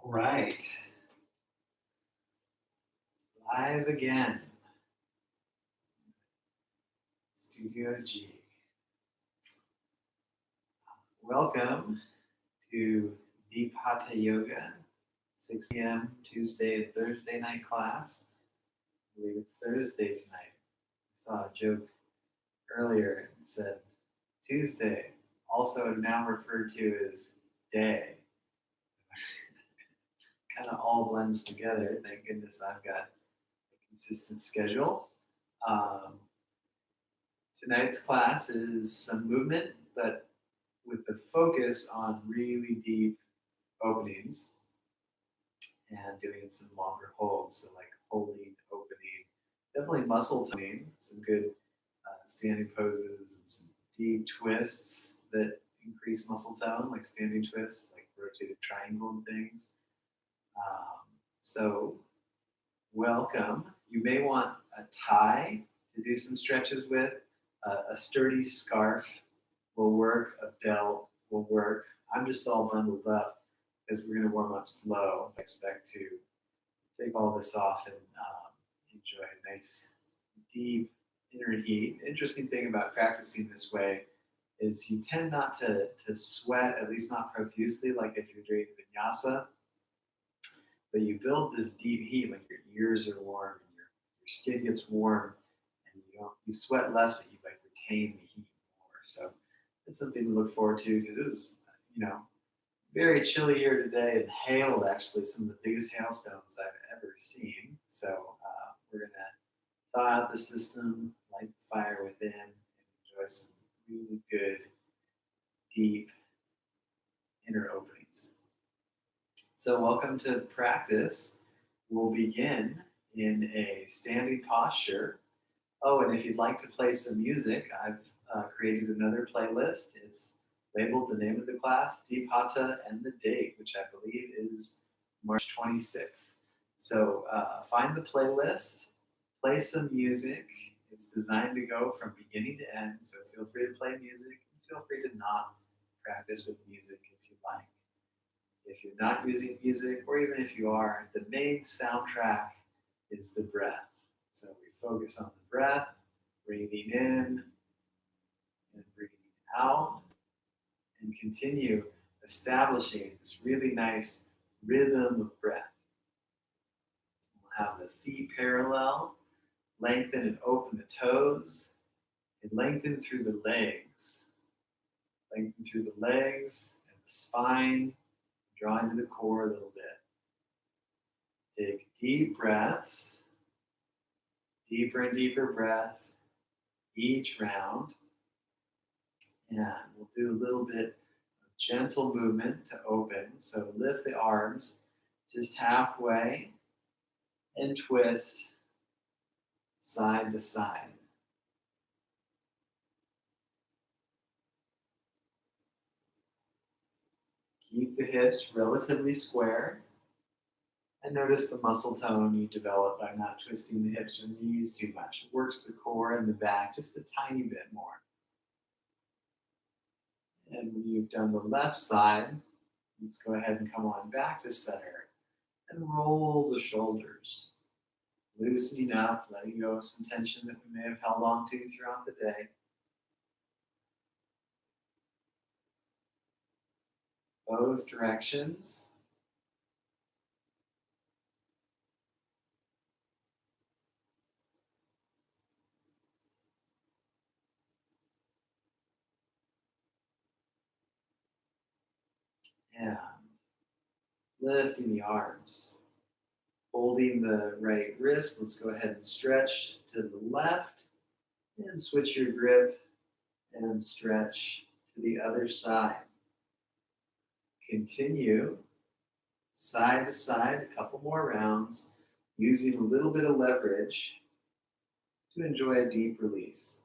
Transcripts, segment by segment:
Right. Live again. Studio G. Welcome to Deep Hatha Yoga, 6 p.m. Tuesday and Thursday night class. I believe it's Thursday tonight. I saw a joke earlier and said Tuesday, also now referred to as day. Kind of all blends together. Thank goodness I've got a consistent schedule. Um, Tonight's class is some movement, but with the focus on really deep openings and doing some longer holds, so like holding, opening, definitely muscle toning, some good standing poses and some deep twists that increase muscle tone, like standing twists, like rotated triangle and things. So welcome. You may want a tie to do some stretches with. A sturdy scarf will work, a belt will work. I'm just all bundled up because we're going to warm up slow. I expect to take all this off and enjoy a nice, deep inner heat. The interesting thing about practicing this way is you tend not to sweat, at least not profusely, like if you're doing vinyasa, but you build this deep heat, like your ears are warm and your skin gets warm, and you sweat less, but you like retain the heat more. So it's something to look forward to because it was, very chilly here today and hailed actually some of the biggest hailstones I've ever seen. So we're gonna thaw out the system, light the fire within, and enjoy some really good, deep inner openings. So welcome to practice. We'll begin in a standing posture. Oh, and if you'd like to play some music, I've created another playlist. It's labeled the name of the class, Deep Hatha, and the date, which I believe is March 26th. So find the playlist, play some music. It's designed to go from beginning to end, so feel free to play music. Feel free to not practice with music if you like. If you're not using music, or even if you are, the main soundtrack is the breath. So we focus on the breath, breathing in and breathing out, and continue establishing this really nice rhythm of breath. We'll have the feet parallel, lengthen and open the toes, and lengthen through the legs. Lengthen through the legs and the spine, draw into the core a little bit. Take deep breaths, deeper and deeper breath each round. And we'll do a little bit of gentle movement to open. So lift the arms just halfway and twist side to side. Keep the hips relatively square and notice the muscle tone you develop by not twisting the hips or knees too much. It works the core and the back just a tiny bit more. And when you've done the left side, let's go ahead and come on back to center and roll the shoulders. Loosening up, letting go of some tension that we may have held on to throughout the day. Both directions. And lifting the arms. Holding the right wrist, let's go ahead and stretch to the left and switch your grip and stretch to the other side. Continue side to side, a couple more rounds, using a little bit of leverage to enjoy a deep release.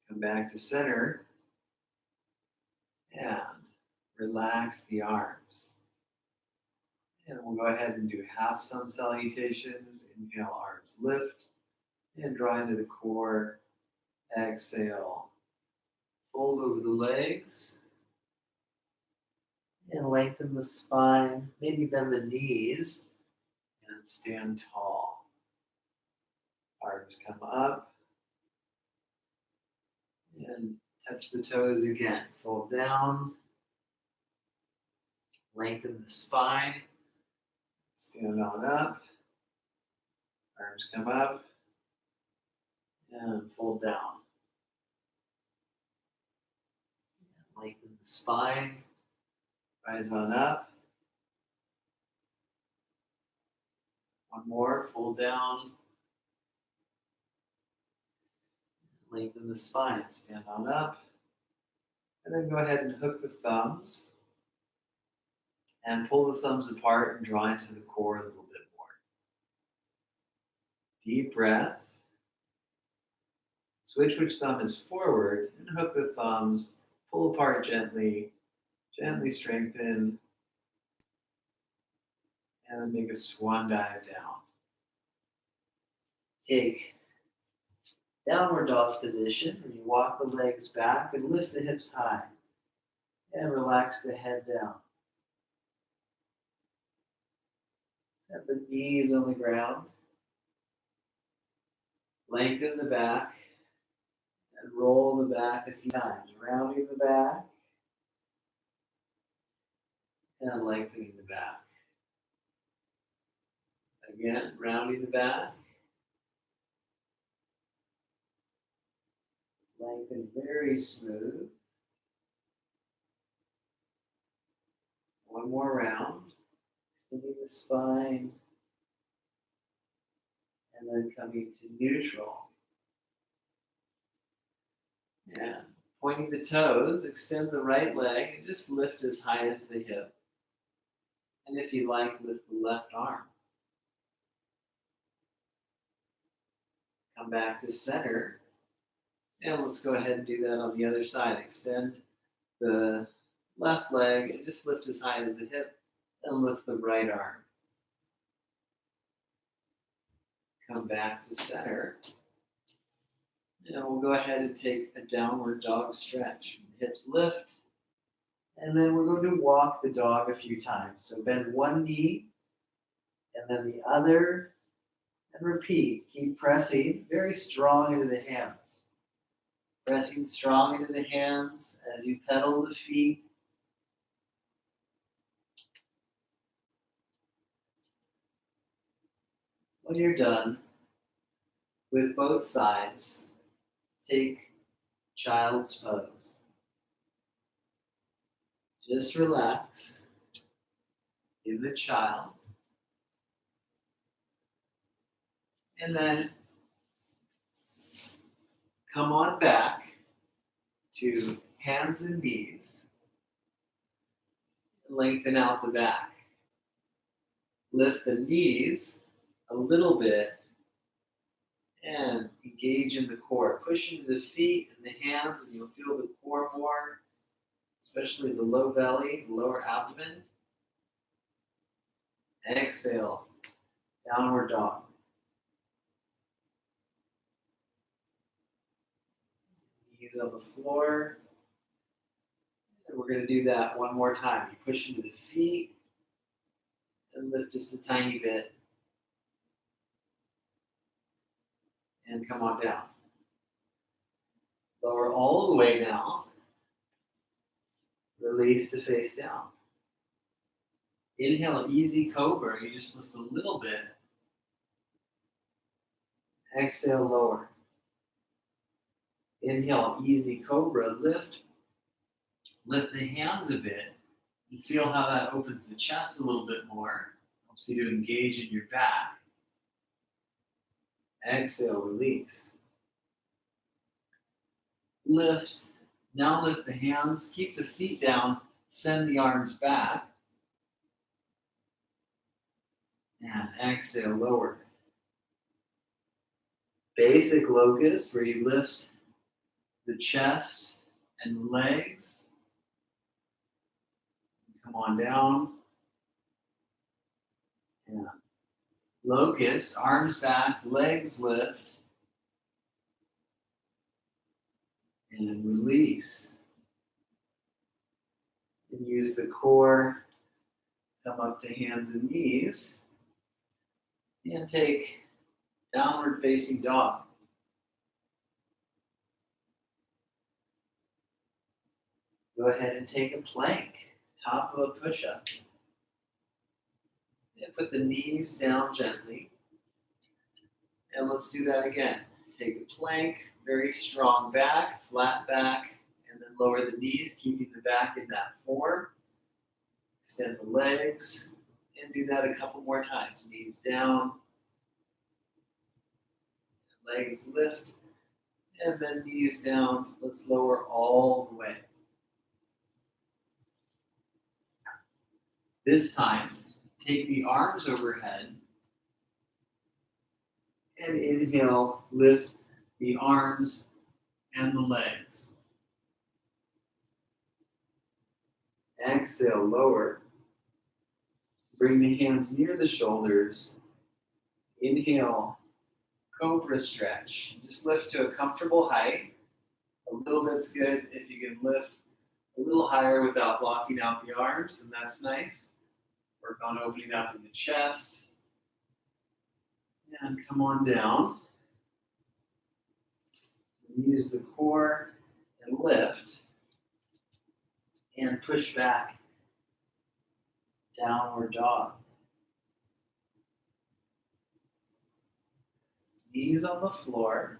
Come back to center and relax the arms. And we'll go ahead and do half sun salutations. Inhale, arms lift. And draw into the core. Exhale. Fold over the legs. And lengthen the spine. Maybe bend the knees. And stand tall. Arms come up. And touch the toes again. Fold down. Lengthen the spine. Stand on up. Arms come up. And fold down. Lengthen the spine. Rise on up. One more. Fold down. Lengthen the spine. Stand on up. And then go ahead and hook the thumbs. And pull the thumbs apart and draw into the core a little bit more. Deep breath. Switch which thumb is forward and hook the thumbs. Pull apart gently. Gently strengthen. And then make a swan dive down. Take downward dog position where you walk the legs back and lift the hips high. And relax the head down. Set the knees on the ground. Lengthen the back. And roll the back a few times. Rounding the back. And lengthening the back. Again, rounding the back. Lengthen very smooth. One more round. Extending the spine. And then coming to neutral. And pointing the toes, extend the right leg and just lift as high as the hip. And if you like, lift the left arm. Come back to center. And let's go ahead and do that on the other side. Extend the left leg and just lift as high as the hip. And lift the right arm. Come back to center. And we'll go ahead and take a downward dog stretch. Hips lift. And then we're going to walk the dog a few times. So bend one knee and then the other. And repeat. Keep pressing very strong into the hands. Pressing strong into the hands as you pedal the feet. When you're done with both sides, take child's pose. Just relax in the child. And then come on back to hands and knees. Lengthen out the back. Lift the knees a little bit and engage in the core. Push into the feet and the hands, and you'll feel the core more, especially the low belly, the lower abdomen. Exhale, downward dog. Knees on the floor. And we're going to do that one more time. You push into the feet and lift just a tiny bit. And come on down. Lower all the way now. Release the face down. Inhale, easy cobra. You just lift a little bit. Exhale, lower. Inhale, easy cobra. Lift. Lift the hands a bit. And feel how that opens the chest a little bit more. Helps you to engage in your back. Exhale, release. Lift. Now lift the hands. Keep the feet down. Send the arms back. And exhale, lower. Basic locust, where you lift the chest and legs. Come on down. And locust, arms back, legs lift. And release. And use the core. Come up to hands and knees. And take downward facing dog. Go ahead and take a plank, top of a push-up. And put the knees down gently. And let's do that again. Take a plank, very strong back, flat back, and then lower the knees, keeping the back in that form. Extend the legs, and do that a couple more times. Knees down, legs lift, and then knees down. Let's lower all the way. This time, take the arms overhead, and inhale, lift the arms and the legs. Exhale, lower. Bring the hands near the shoulders. Inhale, cobra stretch. Just lift to a comfortable height. A little bit's good. If you can lift a little higher without blocking out the arms, then that's nice. Work on opening up in the chest. And come on down. Use the core and lift. And push back. Downward dog. Knees on the floor.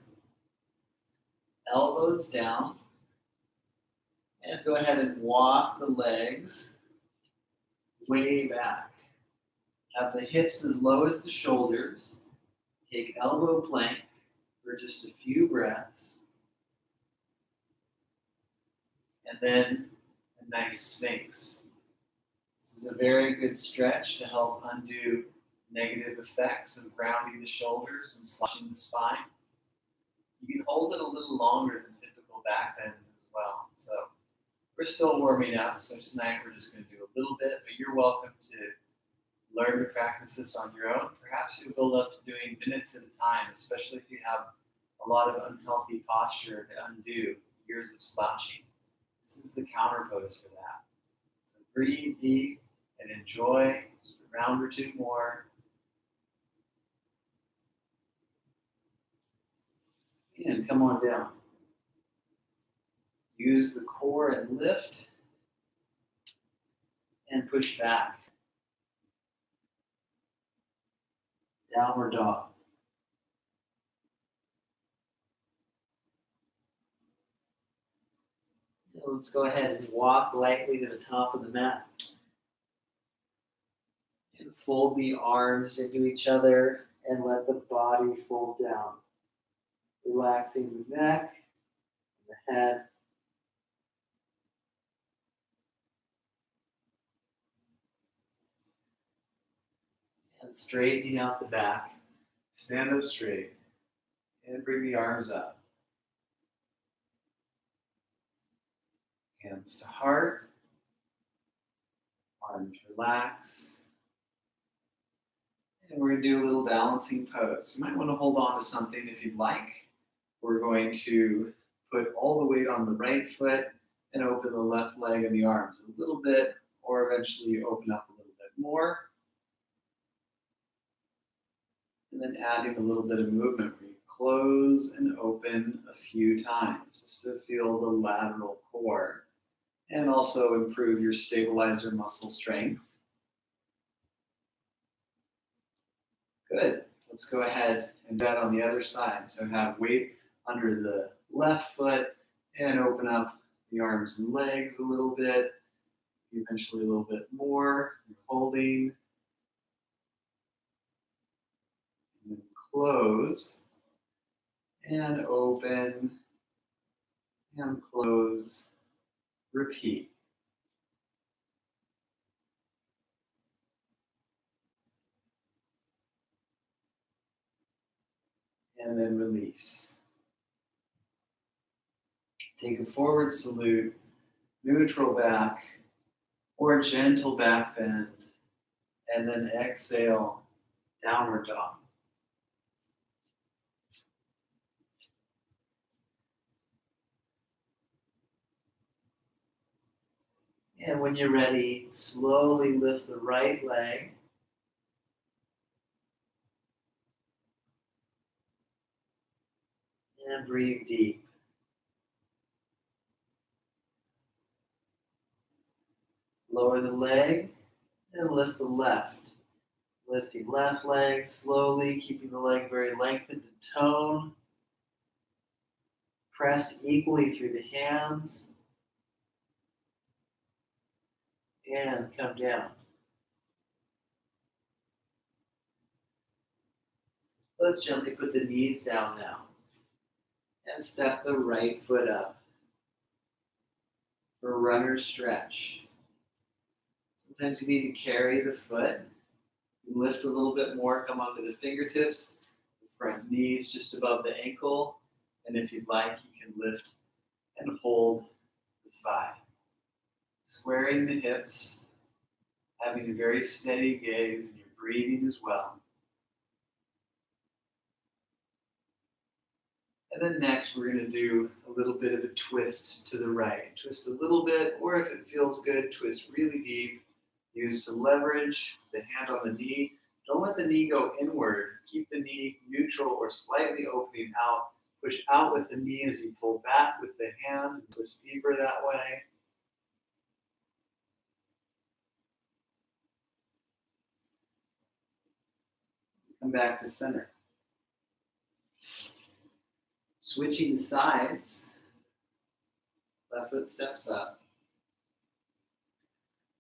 Elbows down. And go ahead and walk the legs way back. Have the hips as low as the shoulders. Take elbow plank for just a few breaths. And then a nice sphinx. This is a very good stretch to help undo negative effects of rounding the shoulders and slouching the spine. You can hold it a little longer than typical back bends as well. So we're still warming up, so tonight we're just going to do a little bit, but you're welcome to learn to practice this on your own. Perhaps you'll build up to doing minutes at a time, especially if you have a lot of unhealthy posture to undo years of slouching. This is the counter pose for that. So breathe deep and enjoy just a round or two more. And come on down. Use the core and lift and push back. Downward dog. Now let's go ahead and walk lightly to the top of the mat. And fold the arms into each other and let the body fold down. Relaxing the neck, the head. And straightening out the back. Stand up straight. And bring the arms up. Hands to heart. Arms relax. And we're going to do a little balancing pose. You might want to hold on to something if you'd like. We're going to put all the weight on the right foot and open the left leg and the arms a little bit, or eventually open up a little bit more. And then adding a little bit of movement where you close and open a few times just to feel the lateral core and also improve your stabilizer muscle strength. Good. Let's go ahead and do that on the other side. So have weight under the left foot and open up the arms and legs a little bit. Eventually a little bit more. You're holding. And then close. And open. And close. Repeat. And then release. Take a forward salute, neutral back, or gentle back bend, And then exhale, downward dog. And when you're ready, slowly lift the right leg. And breathe deep. Lower the leg and lift the left. Lifting left leg slowly, keeping the leg very lengthened and toned. Press equally through the hands. And come down. Let's gently put the knees down now. And step the right foot up for runner's stretch. Sometimes you need to carry the foot. Lift a little bit more, come onto the fingertips, the front knees just above the ankle. And if you'd like, you can lift and hold the thigh. Squaring the hips, having a very steady gaze, and you're breathing as well. And then next, we're going to do a little bit of a twist to the right. Twist a little bit, or if it feels good, twist really deep. Use some leverage, the hand on the knee. Don't let the knee go inward. Keep the knee neutral or slightly opening out. Push out with the knee as you pull back with the hand and twist deeper that way. Come back to center. Switching sides. Left foot steps up.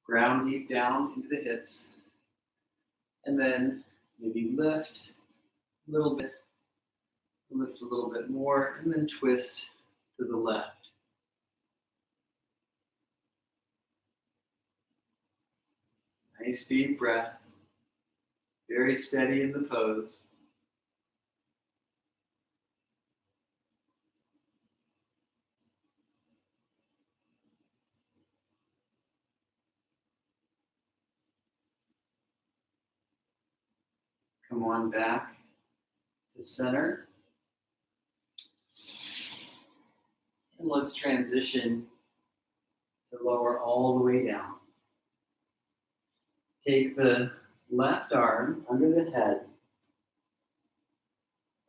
Ground deep down into the hips. And then maybe lift a little bit. Lift a little bit more. And then twist to the left. Nice deep breath. Very steady in the pose. Come on back to center. And let's transition to lower all the way down. Take the left arm under the head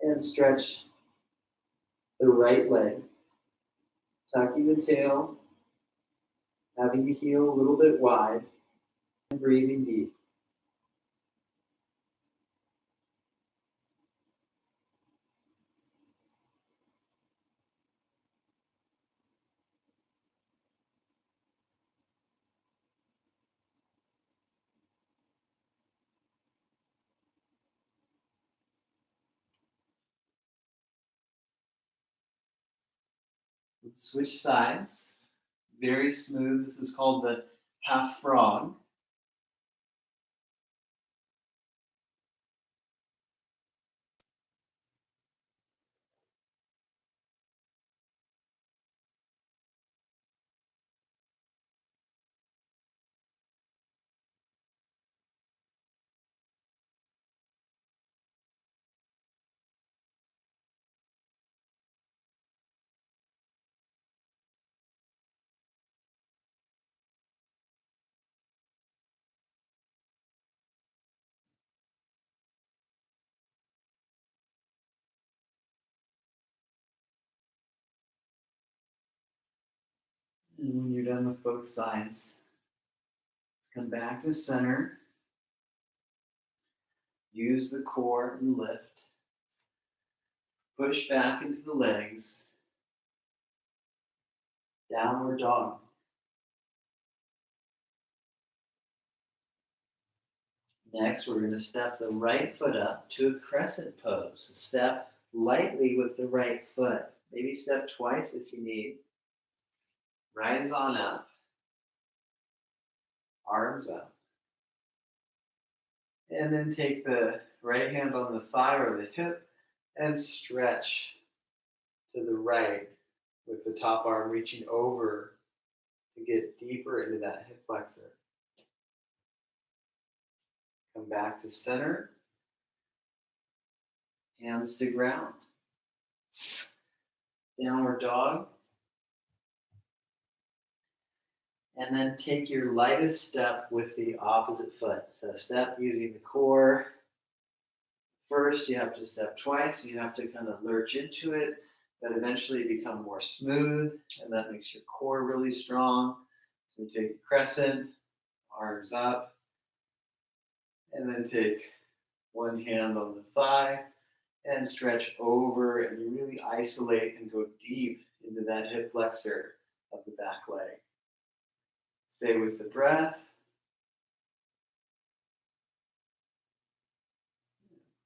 and stretch the right leg, tucking the tail, having the heel a little bit wide, and breathing deep. Let's switch sides. Very smooth. This is called the half frog. And when you're done with both sides, let's come back to center. Use the core and lift. Push back into the legs. Downward dog. Next, we're going to step the right foot up to a crescent pose. Step lightly with the right foot. Maybe step twice if you need. Rise on up. Arms up. And then take the right hand on the thigh or the hip and stretch to the right with the top arm reaching over to get deeper into that hip flexor. Come back to center. Hands to ground. Downward dog. And then take your lightest step with the opposite foot. So step using the core. First, you have to step twice. You have to kind of lurch into it, but eventually become more smooth, and that makes your core really strong. So we take a crescent, arms up, and then take one hand on the thigh and stretch over, and you really isolate and go deep into that hip flexor of the back leg. Stay with the breath.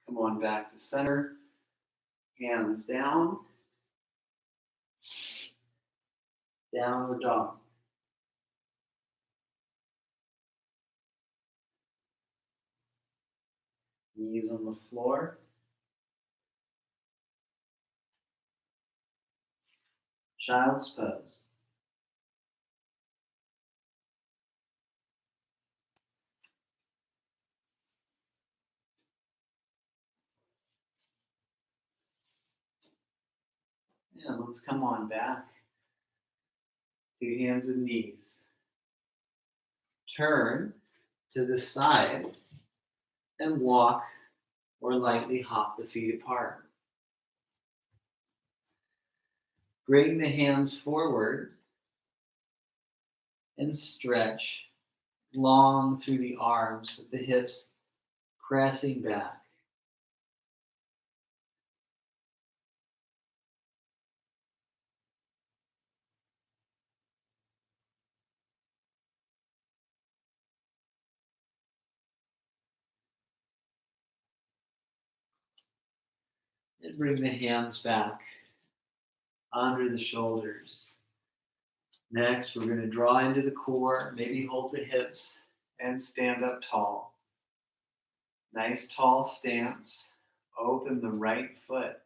Come on back to center. Hands down. Downward dog. Knees on the floor. Child's pose. And let's come on back. 2 hands and knees. Turn to the side and walk or lightly hop the feet apart. Bring the hands forward and stretch long through the arms with the hips pressing back. And bring the hands back under the shoulders. Next, we're going to draw into the core, maybe hold the hips, and stand up tall. Nice tall stance. Open the right foot.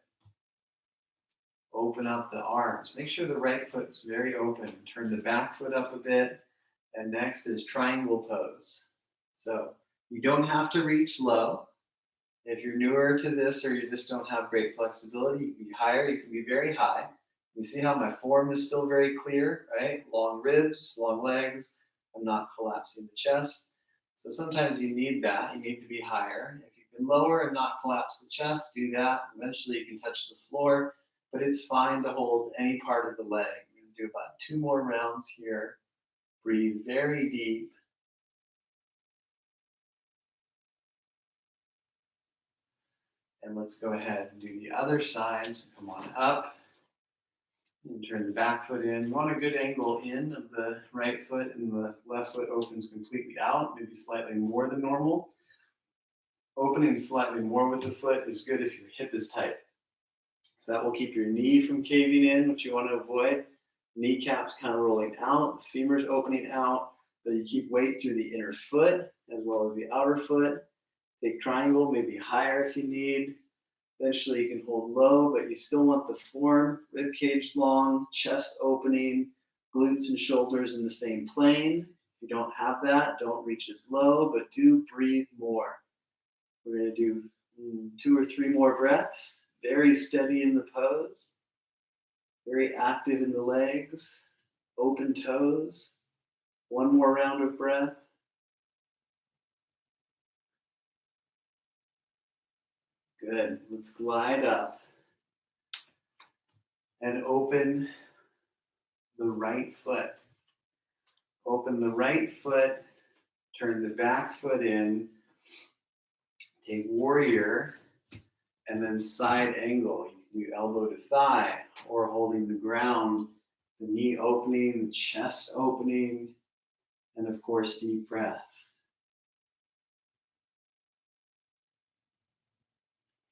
Open up the arms. Make sure the right foot's very open. Turn the back foot up a bit. And next is triangle pose. So you don't have to reach low. If you're newer to this or you just don't have great flexibility, you can be higher, you can be very high. You see how my form is still very clear, right? Long ribs, long legs. I'm not collapsing the chest. So sometimes you need that. You need to be higher. If you can lower and not collapse the chest, do that. Eventually you can touch the floor, but it's fine to hold any part of the leg. We're going to do about 2 more rounds here. Breathe very deep. And let's go ahead and do the other side. So come on up. And turn the back foot in. You want a good angle in of the right foot, and the left foot opens completely out, maybe slightly more than normal. Opening slightly more with the foot is good if your hip is tight. So that will keep your knee from caving in, which you want to avoid. Kneecaps kind of rolling out, femurs opening out, but you keep weight through the inner foot as well as the outer foot. Take triangle, maybe higher if you need. Eventually you can hold low, but you still want the form, rib cage long, chest opening, glutes and shoulders in the same plane. If you don't have that, don't reach as low, but do breathe more. We're going to do 2 or 3 more breaths. Very steady in the pose. Very active in the legs. Open toes. 1 more round of breath. Good. Let's glide up and open the right foot. Open the right foot, turn the back foot in, take warrior, and then side angle. You can do elbow to thigh or holding the ground, the knee opening, the chest opening, and of course, deep breath.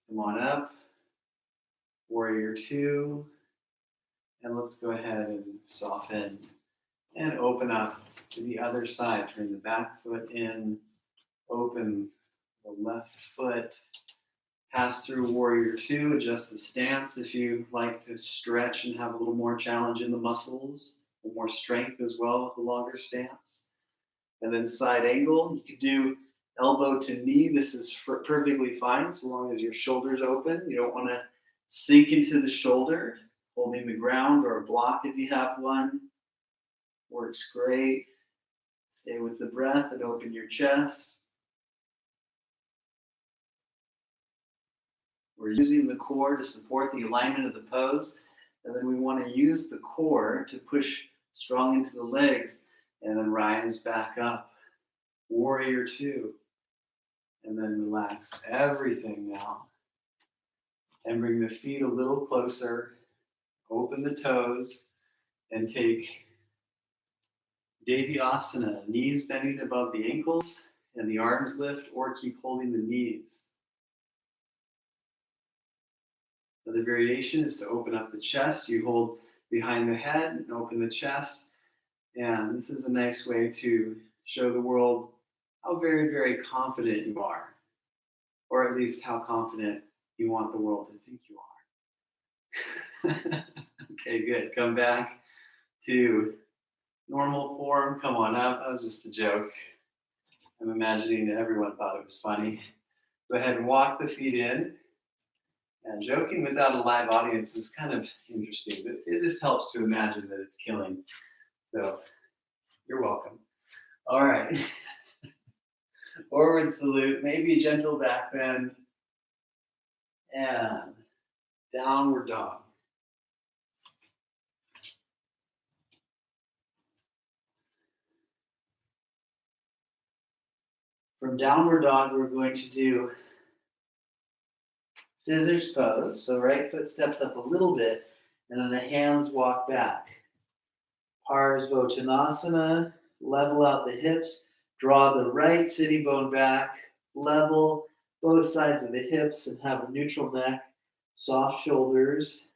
Come on up, warrior 2, and let's go ahead and soften and open up to the other side. Turn the back foot in, open the left foot, pass through warrior 2, adjust the stance if you like to stretch and have a little more challenge in the muscles, and more strength as well with the longer stance. And then side angle, you could do elbow to knee. This is perfectly fine so long as your shoulder's open. You don't want to sink into the shoulder. Holding the ground or a block if you have one works great. Stay with the breath and open your chest. We're using the core to support the alignment of the pose. And then we want to use the core to push strong into the legs and then rise back up. Warrior two. And then relax everything now. And bring the feet a little closer. Open the toes and take Devyasana, knees bending above the ankles and the arms lift, or keep holding the knees. Another variation is to open up the chest. You hold behind the head and open the chest. And this is a nice way to show the world how very, very confident you are, or at least how confident you want the world to think you are. Okay, good. Come back to normal form. Come on up. That was just a joke. I'm imagining that everyone thought it was funny. Go ahead and walk the feet in. And joking without a live audience is kind of interesting, but it just helps to imagine that it's killing. So you're welcome. All right. Forward salute, maybe a gentle back bend. And downward dog. From downward dog, we're going to do scissors pose. So right foot steps up a little bit, and then the hands walk back. Parsvottanasana, level out the hips, draw the right sitting bone back, level both sides of the hips, and have a neutral neck, soft shoulders.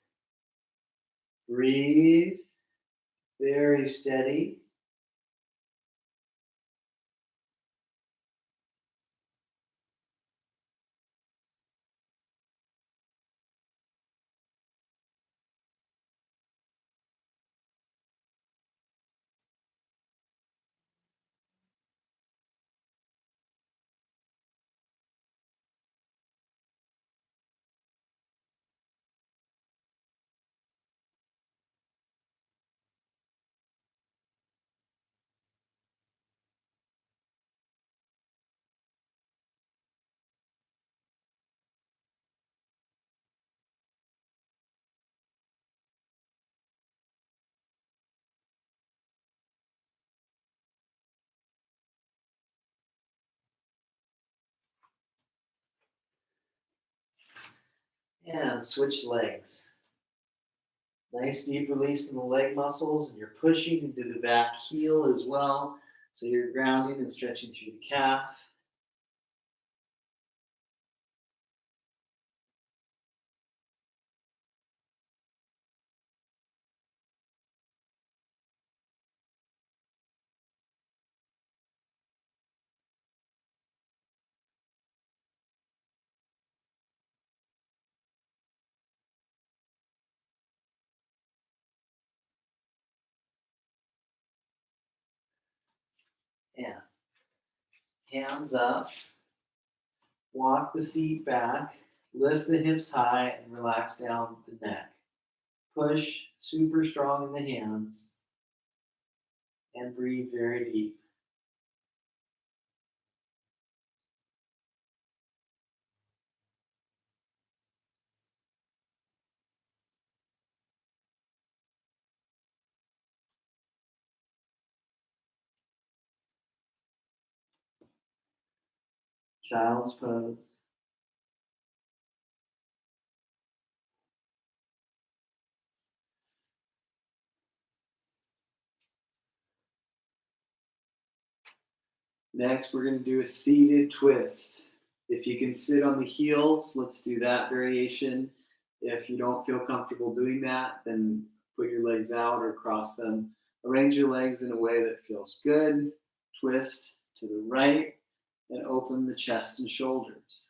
Breathe, very steady. And switch legs. Nice deep release in the leg muscles, and you're pushing into the back heel as well. So you're grounding and stretching through the calf. And hands up. Walk the feet back. Lift the hips high and relax down the neck. Push super strong in the hands. And breathe very deep. Child's pose. Next, we're going to do a seated twist. If you can sit on the heels, let's do that variation. If you don't feel comfortable doing that, then put your legs out or cross them. Arrange your legs in a way that feels good. Twist to the right and open the chest and shoulders.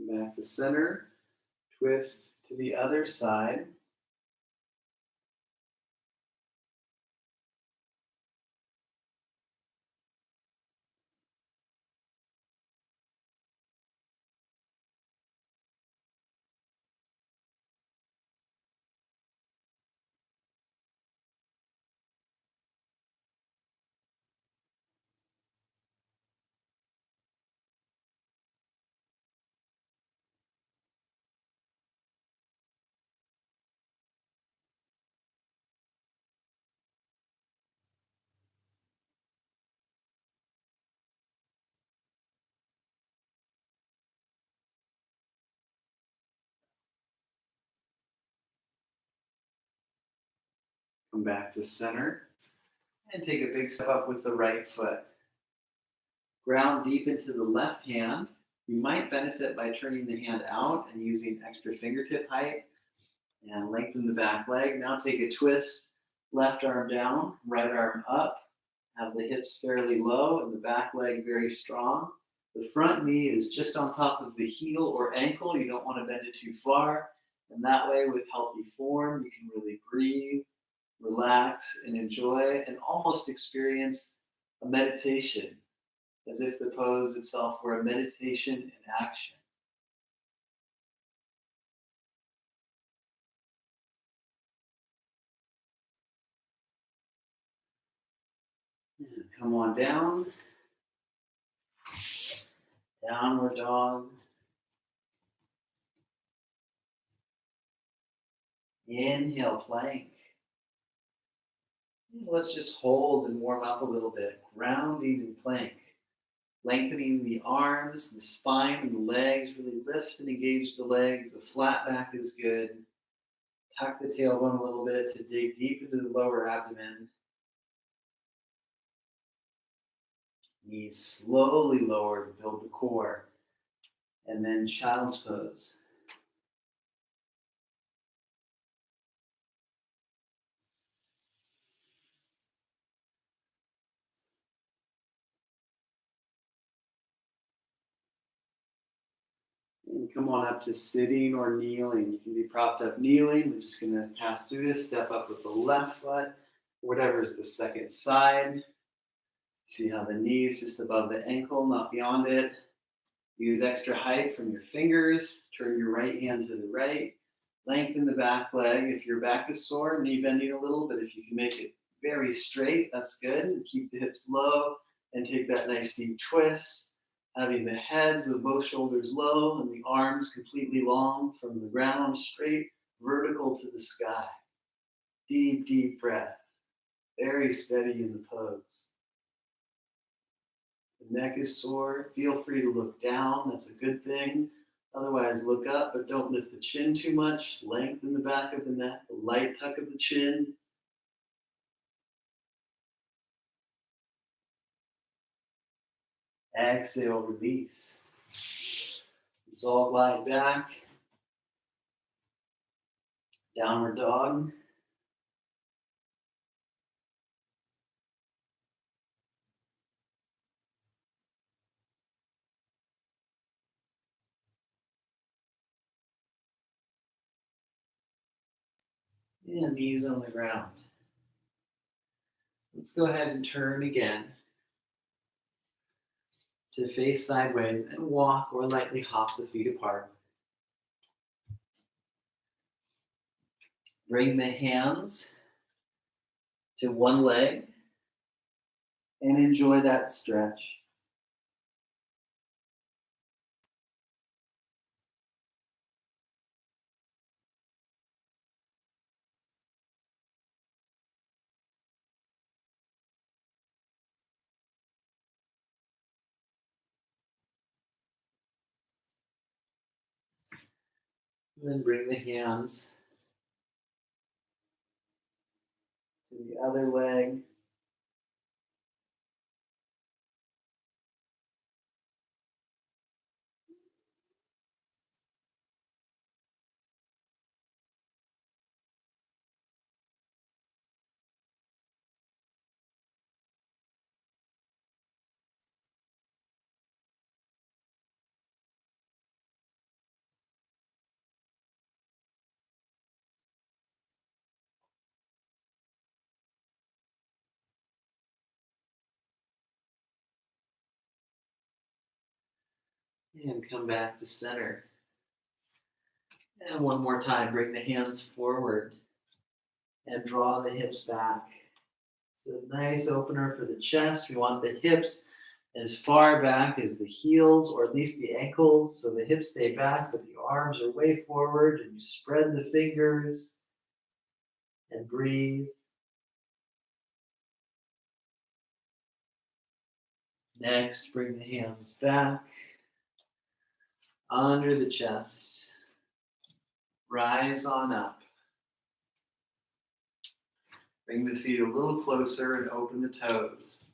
Come back to center. Twist to the other side. Come back to center and take a big step up with the right foot. Ground deep into the left hand. You might benefit by turning the hand out and using extra fingertip height and lengthen the back leg. Now take a twist, left arm down, right arm up. Have the hips fairly low and the back leg very strong. The front knee is just on top of the heel or ankle. You don't want to bend it too far. And that way, with healthy form, you can really breathe, relax, and enjoy, and almost experience a meditation, as if the pose itself were a meditation in action. And come on down. Downward dog. Inhale, plank. Let's just hold and warm up a little bit. Grounding in plank. Lengthening the arms, the spine, and the legs. Really lift and engage the legs. The flat back is good. Tuck the tailbone a little bit to dig deep into the lower abdomen. Knees slowly lower to build the core. And then child's pose. And come on up to sitting or kneeling. You can be propped up kneeling. We're just going to pass through this. Step up with the left foot, whatever is the second side. See how the knee is just above the ankle, not beyond it. Use extra height from your fingers. Turn your right hand to the right. Lengthen the back leg. If your back is sore, knee bending a little, but if you can make it very straight, that's good. And keep the hips low and take that nice deep twist. Having the heads of both shoulders low and the arms completely long from the ground straight, vertical to the sky. Deep, deep breath. Very steady in the pose. The neck is sore. Feel free to look down. That's a good thing. Otherwise, look up, but don't lift the chin too much. Lengthen the back of the neck, a light tuck of the chin. Exhale, release. Let's all glide back. Downward dog. And knees on the ground. Let's go ahead and turn again to face sideways and walk or lightly hop the feet apart. Bring the hands to one leg and enjoy that stretch. And then bring the hands to the other leg. And come back to center. And one more time, bring the hands forward and draw the hips back. It's a nice opener for the chest. We want the hips as far back as the heels, or at least the ankles, so the hips stay back, but the arms are way forward, and you spread the fingers and breathe. Next, bring the hands back under the chest. Rise on up. Bring the feet a little closer and open the toes.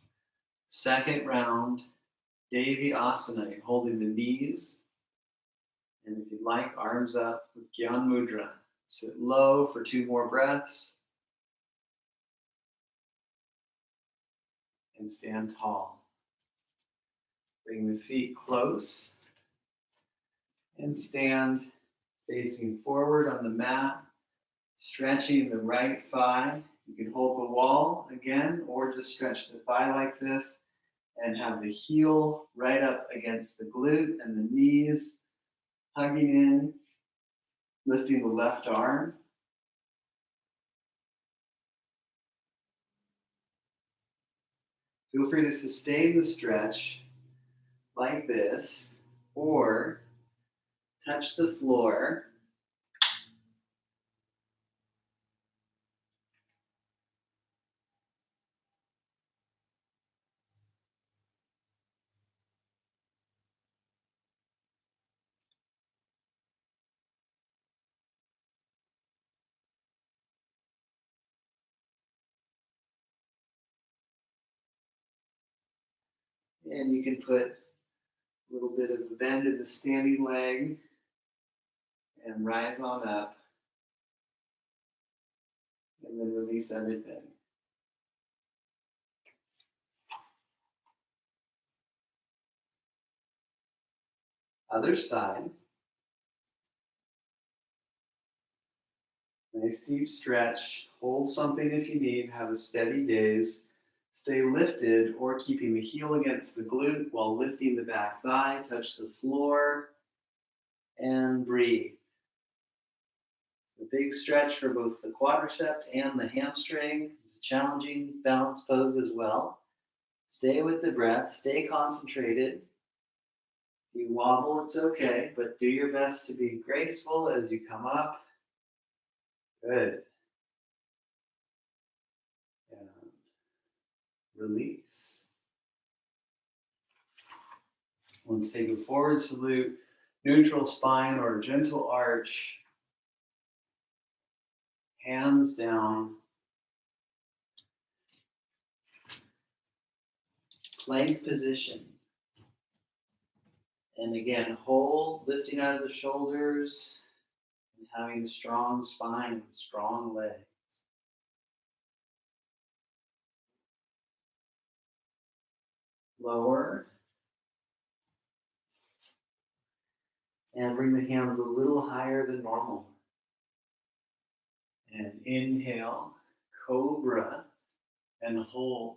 Second round, Devi Asana, holding the knees. And if you'd like, arms up with Gyan Mudra. Sit low for 2 more breaths. And stand tall. Bring the feet close. And stand facing forward on the mat, stretching the right thigh. You can hold the wall again, or just stretch the thigh like this and have the heel right up against the glute and the knees hugging in, lifting the left arm. Feel free to sustain the stretch like this, or touch the floor. And you can put a little bit of a bend in the standing leg and rise on up. And then release everything. Other side. Nice deep stretch. Hold something if you need. Have a steady gaze. Stay lifted or keeping the heel against the glute while lifting the back thigh. Touch the floor and breathe. A big stretch for both the quadricep and the hamstring. It's a challenging balance pose as well. Stay with the breath. Stay concentrated. If you wobble, it's okay, but do your best to be graceful as you come up. Good. And release. Let's take a forward salute, neutral spine or gentle arch. Hands down. Plank position. And again, hold, lifting out of the shoulders and having a strong spine, strong legs. Lower. And bring the hands a little higher than normal. And inhale, cobra, and hold.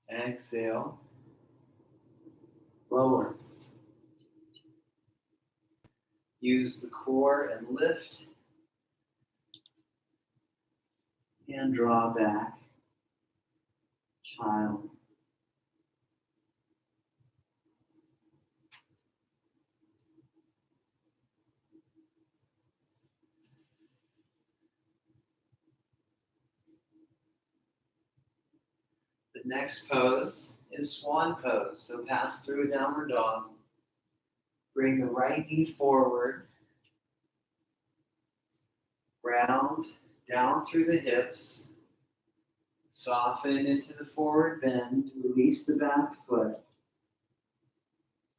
Exhale. Lower. Use the core and lift. And draw back. Child. The next pose is swan pose. So pass through a downward dog. Bring the right knee forward. Round down through the hips. Soften into the forward bend. Release the back foot.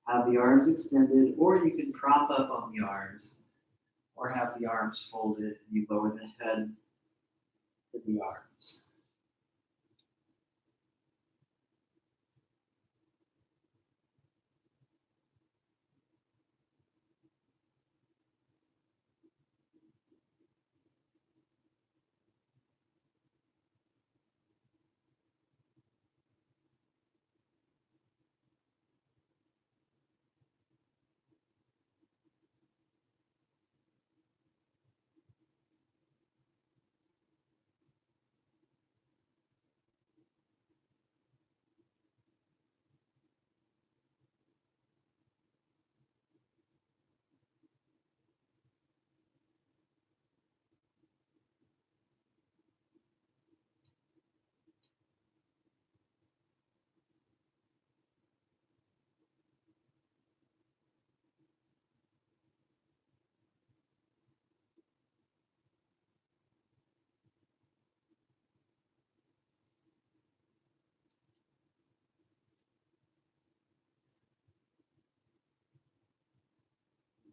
Have the arms extended, or you can prop up on the arms, or have the arms folded and you lower the head to the arms.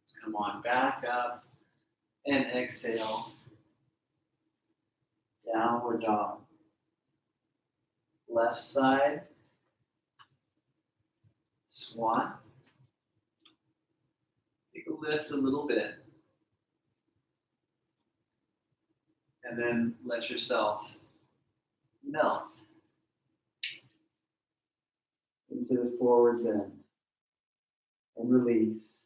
Let's come on back up and exhale. Downward dog. Left side. Swan. Take a lift a little bit. And then let yourself melt into the forward bend. And release.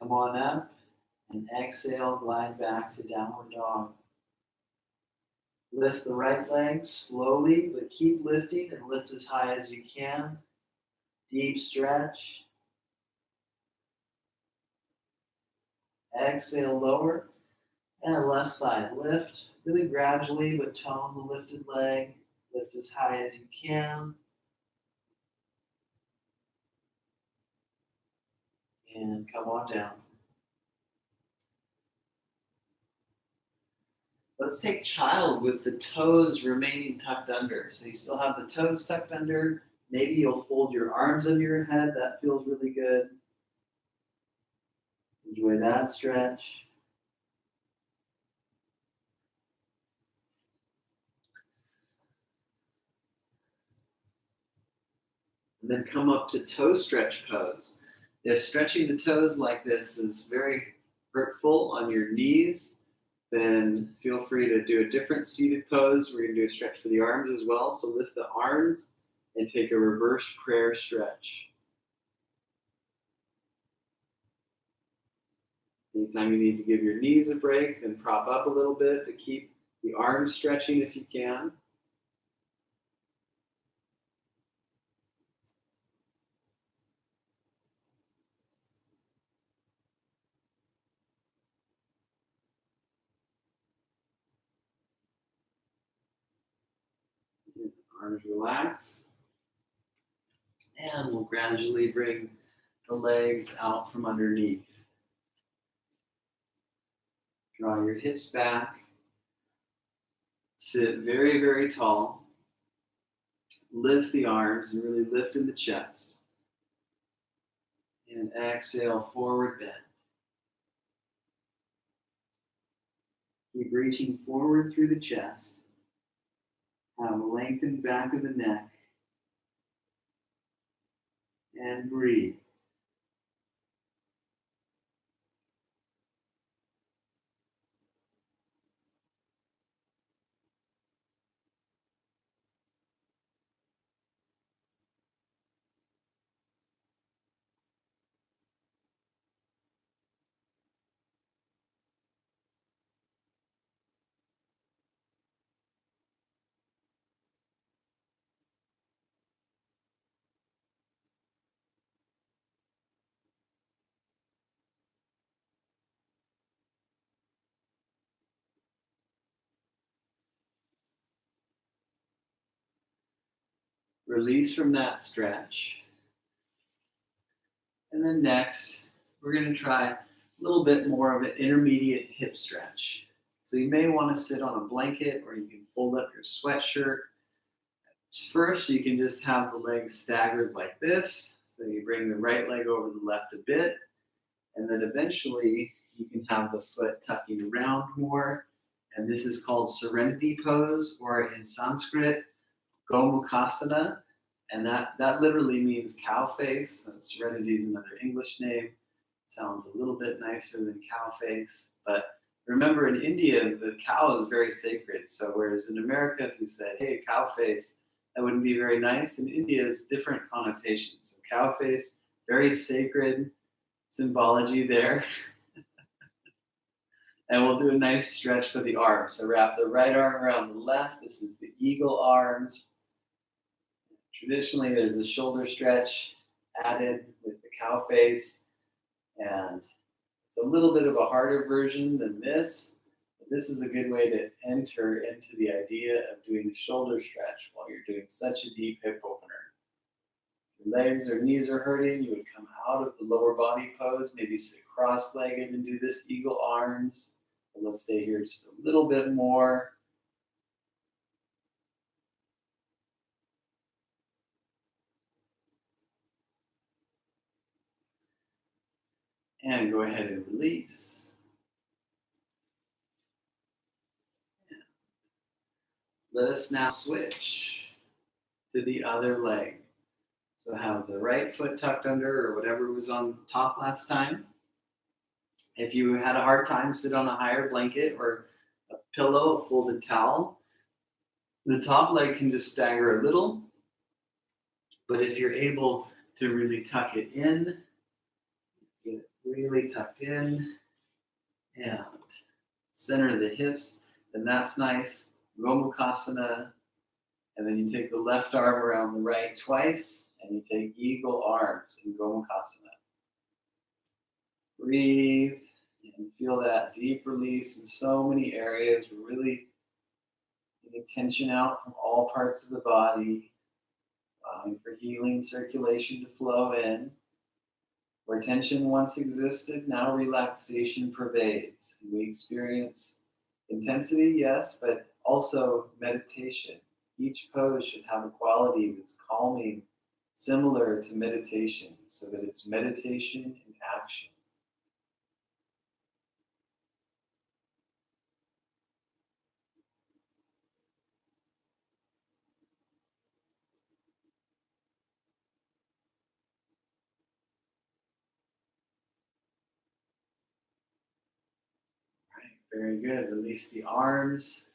Come on up and exhale, glide back to downward dog. Lift the right leg slowly, but keep lifting and lift as high as you can. Deep stretch. Exhale, lower. And left side, lift really gradually, but tone the lifted leg. Lift as high as you can. And come on down. Let's take child with the toes remaining tucked under. So you still have the toes tucked under. Maybe you'll fold your arms under your head. That feels really good. Enjoy that stretch. And then come up to toe stretch pose. If stretching the toes like this is very hurtful on your knees, then feel free to do a different seated pose. We're going to do a stretch for the arms as well. So lift the arms and take a reverse prayer stretch. Anytime you need to give your knees a break, then prop up a little bit to keep the arms stretching if you can. Arms relax. And we'll gradually bring the legs out from underneath. Draw your hips back. Sit very, very tall. Lift the arms and really lift in the chest. And exhale, forward bend. Keep reaching forward through the chest. Have a lengthened back of the neck. And breathe. Release from that stretch. And then next, we're going to try a little bit more of an intermediate hip stretch. So you may want to sit on a blanket or you can fold up your sweatshirt. First, you can just have the legs staggered like this. So you bring the right leg over the left a bit. And then eventually, you can have the foot tucking around more. And this is called Serenity Pose, or in Sanskrit, Gomukhasana, and that literally means cow face. Serenity is another English name. Sounds a little bit nicer than cow face. But remember, in India, the cow is very sacred. So whereas in America, if you said, hey, cow face, that wouldn't be very nice. In India, it's different connotations. So cow face, very sacred symbology there. And we'll do a nice stretch for the arms. So wrap the right arm around the left. This is the eagle arms. Traditionally, there's a shoulder stretch added with the cow face, and it's a little bit of a harder version than this, but this is a good way to enter into the idea of doing a shoulder stretch while you're doing such a deep hip opener. If your legs or knees are hurting, you would come out of the lower body pose, maybe sit cross-legged and do this eagle arms. And let's stay here just a little bit more. And go ahead and release. Let us now switch to the other leg. So have the right foot tucked under or whatever was on top last time. If you had a hard time, sit on a higher blanket or a pillow, a folded towel. The top leg can just stagger a little. But if you're able to really tuck it in, get it really tucked in, and center the hips, then that's nice. Gomukhasana, and then you take the left arm around the right twice, and you take eagle arms in Gomukhasana. Breathe, and feel that deep release in so many areas. We're really getting tension out from all parts of the body, allowing for healing circulation to flow in. Where tension once existed, now relaxation pervades. We experience intensity, yes, but also meditation. Each pose should have a quality that's calming, similar to meditation, so that it's meditation in action. Very good. Release the arms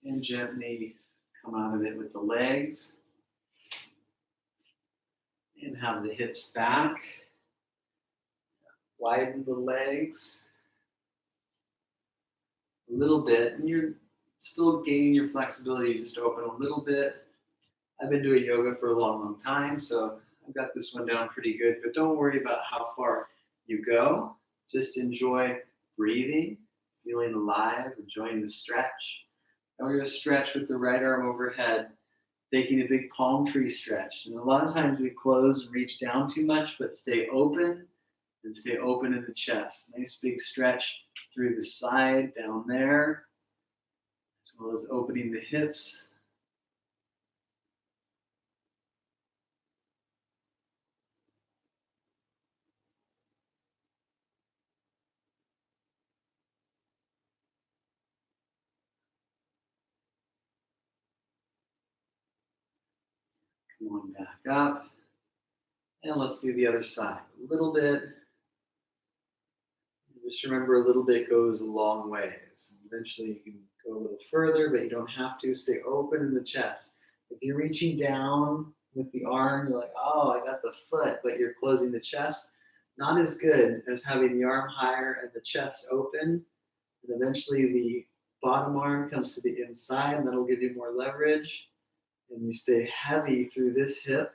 and gently come out of it with the legs. And have the hips back. Widen the legs a little bit. And you're still gaining your flexibility. Just open a little bit. I've been doing yoga for a long, long time, so I've got this one down pretty good. But don't worry about how far you go. Just enjoy breathing. Feeling alive, enjoying the stretch. And we're going to stretch with the right arm overhead Taking a big palm tree stretch. And a lot of times we close and reach down too much, but stay open and stay open in the chest. Nice big stretch through the side down there, as well as opening the hips. Come on back up. And let's do the other side. A little bit. Just remember, a little bit goes a long ways. Eventually you can go a little further, but you don't have to. Stay open in the chest. If you're reaching down with the arm, you're like, oh, I got the foot, but you're closing the chest. Not as good as having the arm higher and the chest open. And eventually the bottom arm comes to the inside, and that'll give you more leverage. And you stay heavy through this hip,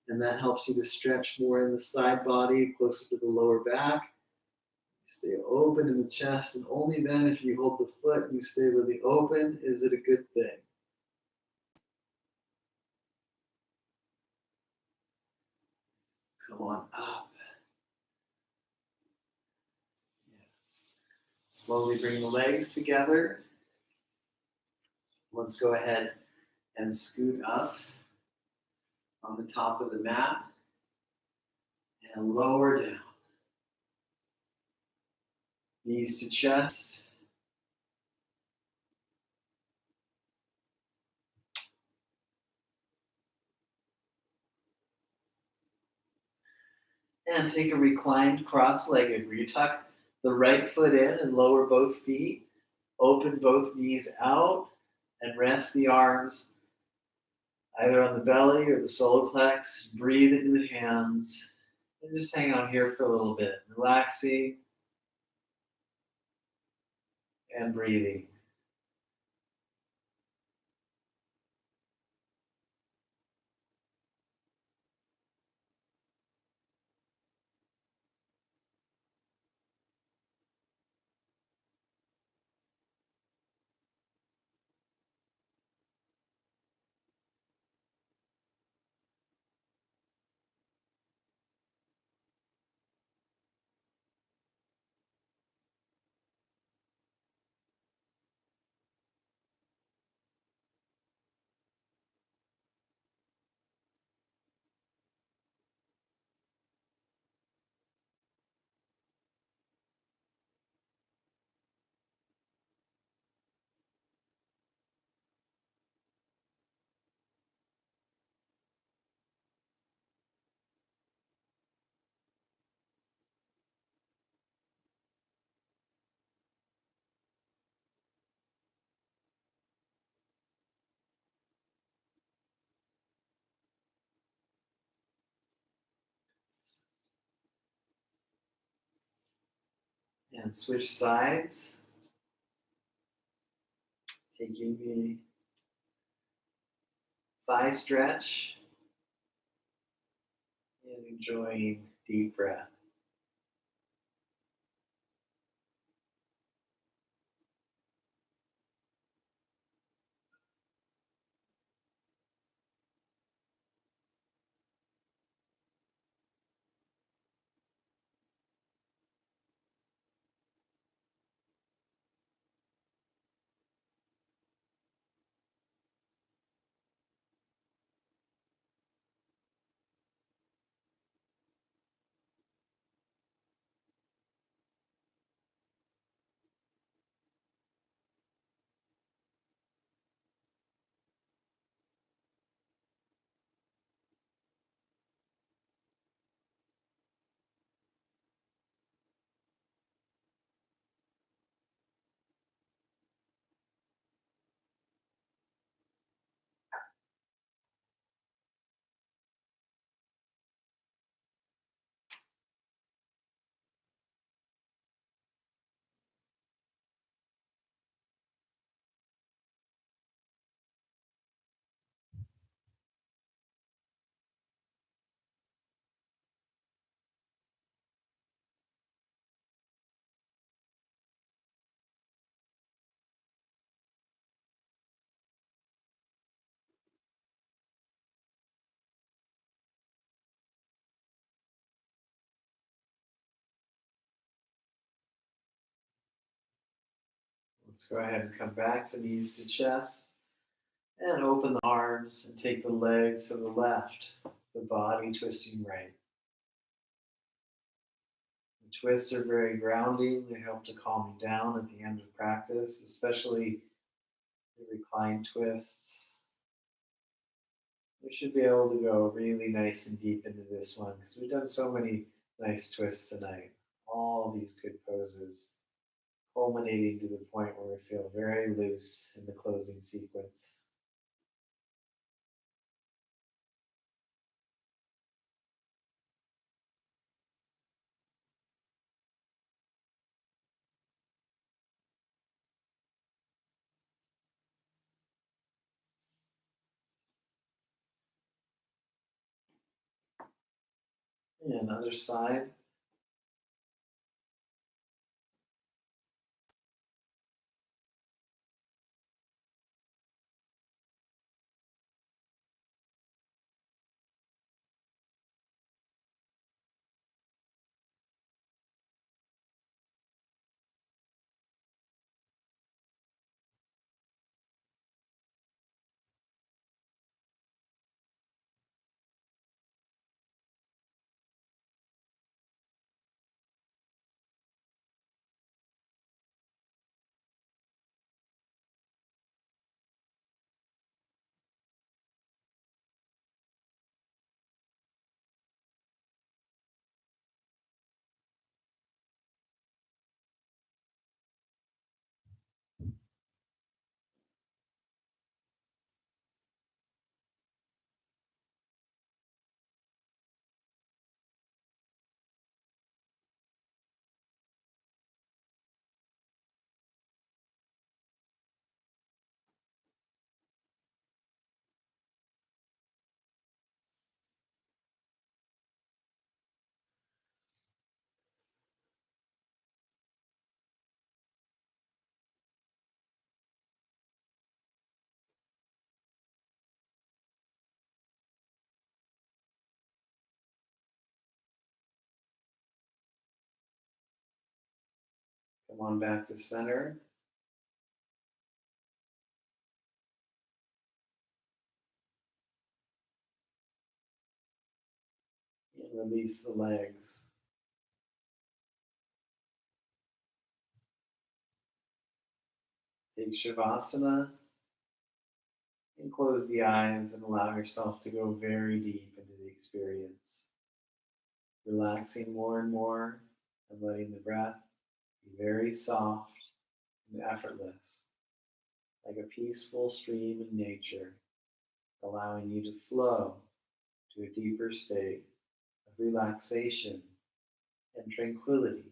and that helps you to stretch more in the side body, closer to the lower back. Stay open in the chest, and only then, if you hold the foot and you stay really open, is it a good thing. Come on up. Yeah. Slowly bring the legs together. Let's go ahead and scoot up on the top of the mat and lower down. Knees to chest. And take a reclined cross-legged, where you tuck the right foot in and lower both feet. Open both knees out and rest the arms either on the belly or the solar plex. Breathe into the hands. And just hang on here for a little bit, relaxing and breathing. And switch sides. Taking the thigh stretch and enjoying deep breath. Let's go ahead and come back to knees to chest and open the arms and take the legs to the left, the body twisting right. The twists are very grounding. They help to calm you down at the end of practice, especially the recline twists. We should be able to go really nice and deep into this one because we've done so many nice twists tonight. All these good poses, culminating to the point where we feel very loose in the closing sequence. And other side. Come on back to center. And release the legs. Take Shavasana and close the eyes and allow yourself to go very deep into the experience. Relaxing more and more and letting the breath be very soft and effortless, like a peaceful stream in nature, allowing you to flow to a deeper state of relaxation and tranquility.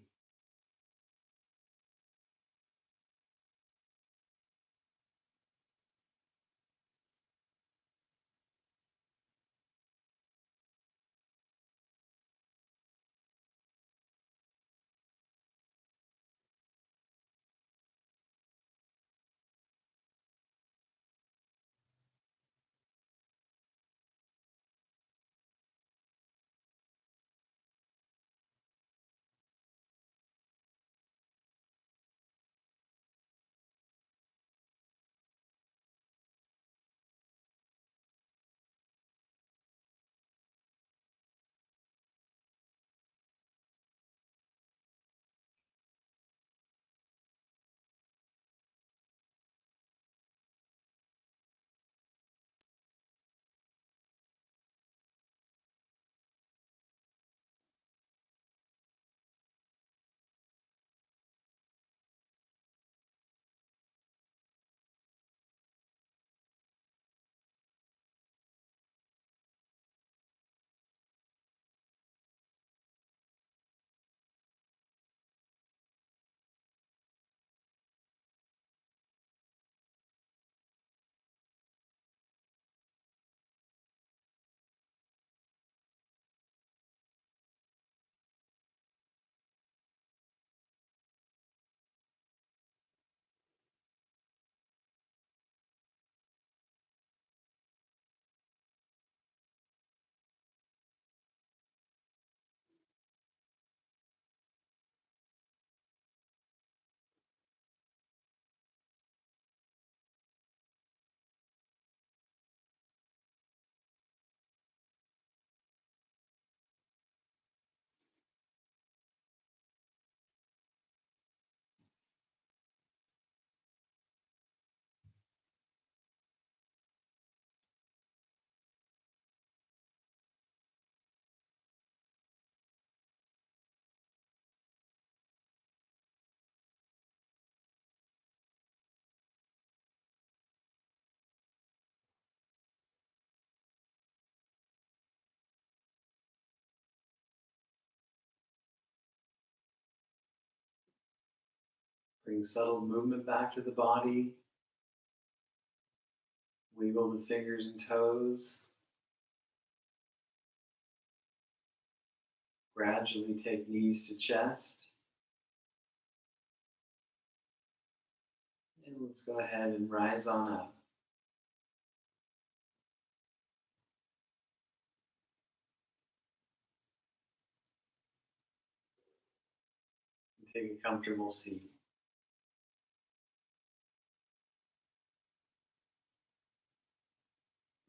Bring subtle movement back to the body. Wiggle the fingers and toes. Gradually take knees to chest. And let's go ahead and rise on up. And take a comfortable seat.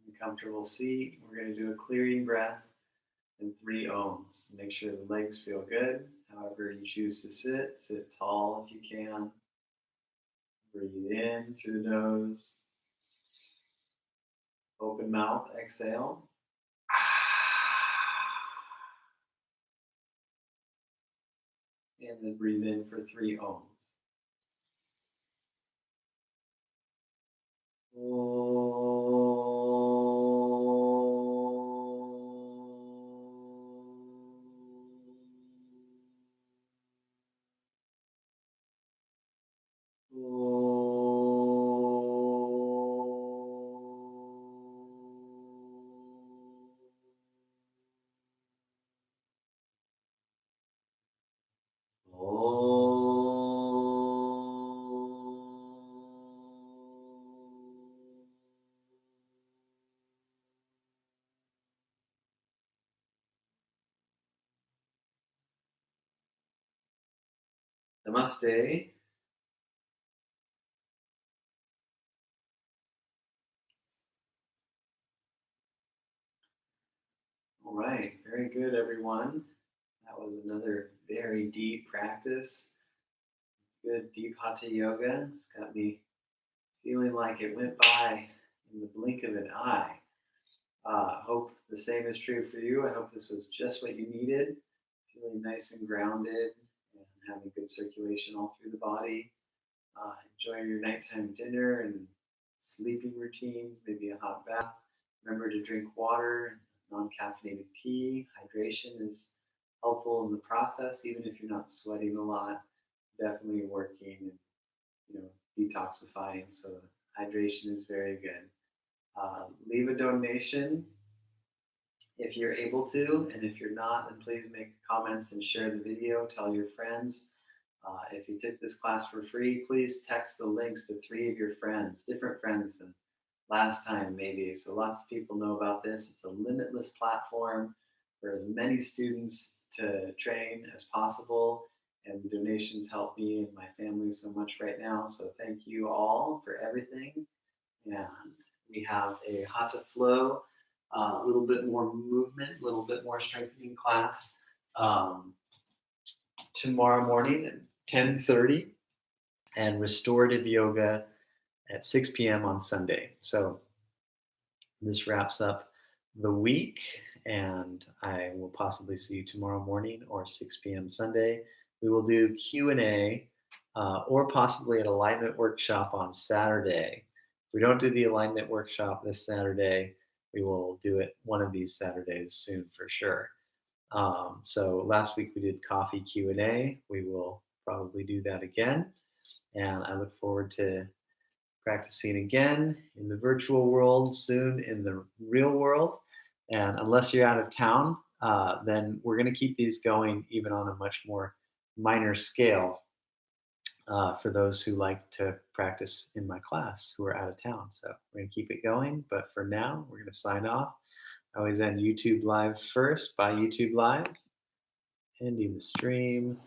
In a comfortable seat, we're going to do a clearing breath and 3 ohms. Make sure the legs feel good. However you choose to sit, sit tall if you can. Breathe in through the nose. Open mouth, exhale. And then breathe in for 3 ohms. Namaste. All right, very good, everyone. That was another very deep practice. Good deep Hatha yoga. It's got me feeling like it went by in the blink of an eye. Hope the same is true for you. I hope this was just what you needed. Feeling nice and grounded and having good circulation all through the body. Enjoy your nighttime dinner and sleeping routines, maybe a hot bath. Remember to drink water, non-caffeinated tea. Hydration is helpful in the process, even if you're not sweating a lot. Definitely working and detoxifying. So hydration is very good. Leave a donation if you're able to, and if you're not, then please make comments and share the video. Tell your friends. If you took this class for free, please text the links to 3 of your friends, different friends than last time maybe. So lots of people know about this. It's a limitless platform for as many students to train as possible. And the donations help me and my family so much right now. So thank you all for everything. And we have a Hatha flow, a little bit more movement, a little bit more strengthening class tomorrow morning at 10:30, and restorative yoga at 6 p.m. on Sunday. So this wraps up the week, and I will possibly see you tomorrow morning or 6 p.m. Sunday. We will do Q&A or possibly an alignment workshop on Saturday. If we don't do the alignment workshop this Saturday, we will do it one of these Saturdays soon for sure. So last week we did coffee Q&A. We will probably do that again. And I look forward to practicing again in the virtual world, soon in the real world. And unless you're out of town, then we're going to keep these going even on a much more minor scale for those who like to practice in my class who are out of town. So we're going to keep it going. But for now, we're going to sign off. I always end YouTube Live first by YouTube Live. Ending the stream.